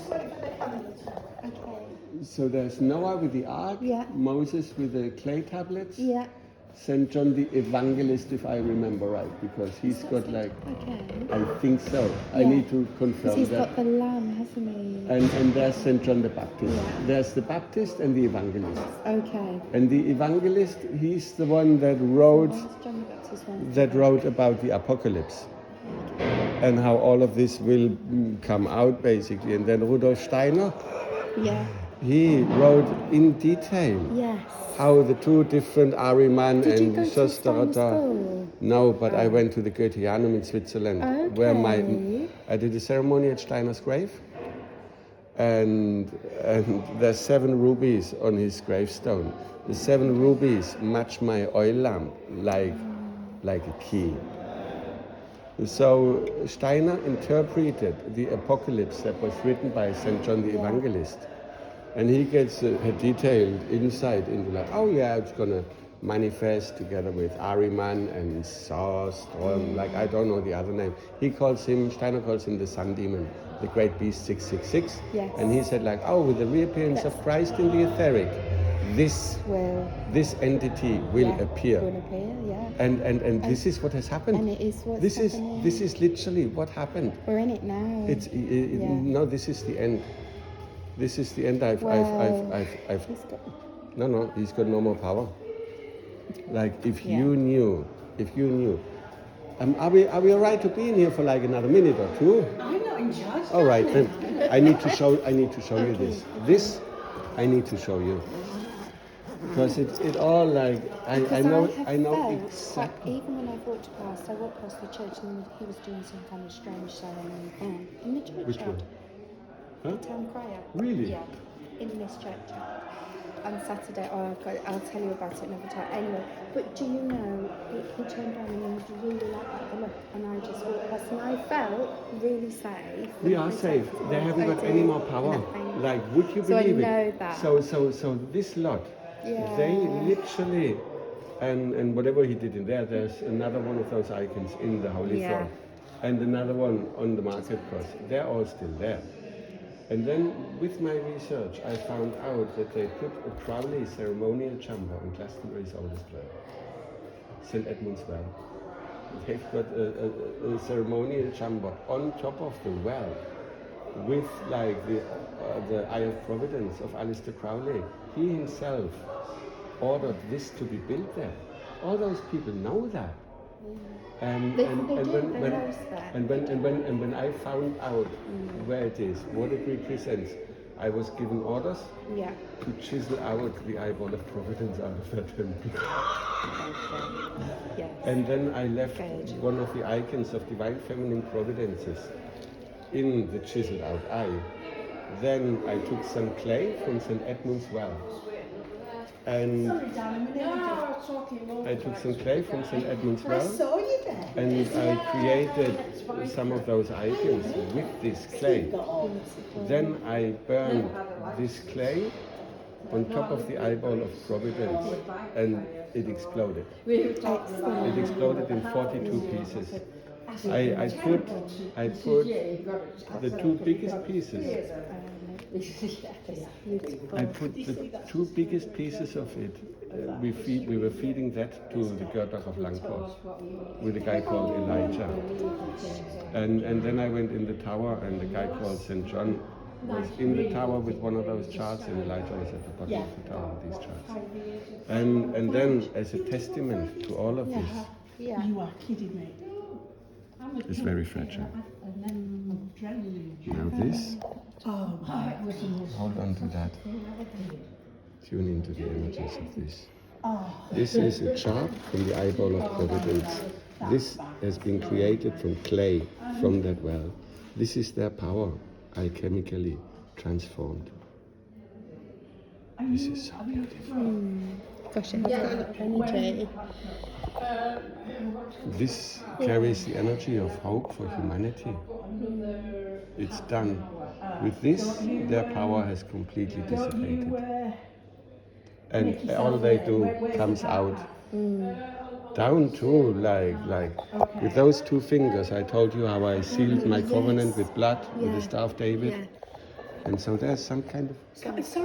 Okay. So there's Noah with the ark, Yeah. Moses with the clay tablets, Yeah. St. John the evangelist, if I remember right, because he's got like, Okay. I think so. I Yeah. need to Because confirm he's that. got the lamb, hasn't he? And there's St. John the Baptist. Yeah. There's the Baptist and the evangelist. Okay. And the evangelist, he's the one that wrote Where's John the Baptist one? about the apocalypse and how all of this will come out basically. And then Rudolf Steiner, Yeah. he wrote in detail Yes. how the two different Ariman Did you and go to Steiner Schosterata. school? No, but I went to the Goetheanum in Switzerland, where I did a ceremony at Steiner's grave, and there's 7 rubies on his gravestone. The 7 rubies match my oil lamp like a key. So Steiner interpreted the apocalypse that was written by St. John the Evangelist. And he gets a detailed insight into like, oh yeah, it's going to manifest together with Ariman and Sarstrom, like I don't know the other name. Steiner calls him the sun demon, the great beast 666. Yes. And he said like, oh, with the reappearance of Christ in the etheric, this entity will appear. Will appear, yeah. And this is what has happened. And it is what's happening. This is literally what happened. We're in it now. No, this is the end. This is the end. He's got no more power. Like if you knew, are we all right to be in here for like another minute or two? I'm not in charge. All right, then I need to show you this. This I need to show you because it all like I know exactly. Even when I walked past the church and he was doing some kind of strange ceremony in the church. Which one? Huh? Town crier. Really? Yeah, in this church on Saturday. Oh, I'll tell you about it another time. Anyway, but do you know, he turned around and he was really like that, look, and I just walked past and I felt really safe. We are safe. They haven't got any more power. Nothing. Like, would you believe it? So I know it? that. So this lot, they literally, and whatever he did in there's another one of those icons in the Holy Throne, and another one on the market cross. They're all still there. And then with my research, I found out that they put a Crowley ceremonial chamber in Glastonbury's oldest well, St. Edmund's Well. They've got a ceremonial chamber on top of the well with like the Eye of Providence of Aleister Crowley. He himself ordered this to be built there. All those people know that. And when I found out where it is, what it represents, I was given orders to chisel out the eyeball of Providence out of that temple. And then I left one of the icons of divine feminine providences in the chiseled out eye. Then I took some clay from St. Edmund's Well. And I took some clay from St. Edmund's Well, and I created some of those icons with this clay. Then I burned this clay on top of the eyeball of Providence, and it exploded. It exploded in 42 pieces. I put the 2 biggest pieces. I put the 2 biggest pieces of it. We were feeding that to the Gerdach of Langkors with a guy called Elijah. And then I went in the tower, and the guy called St.John was in the tower with one of those charts, and Elijah was at the bottom of the tower with these charts. And then, as a testament to all of this, You are kidding me. it's very fragile. Now this, hold on to that. Tune into the energies of this. This is a chart from the eyeball of Providence. This has been created from clay from that well. This is their power, alchemically transformed. This is so beautiful. Gosh, it has got a lot of energy. This carries the energy of hope for humanity. It's done. With this, their power has completely dissipated. And all they do comes out. Down to like with those 2 fingers. I told you how I sealed my covenant with blood with the Star of David. And so there's some kind of Sorry.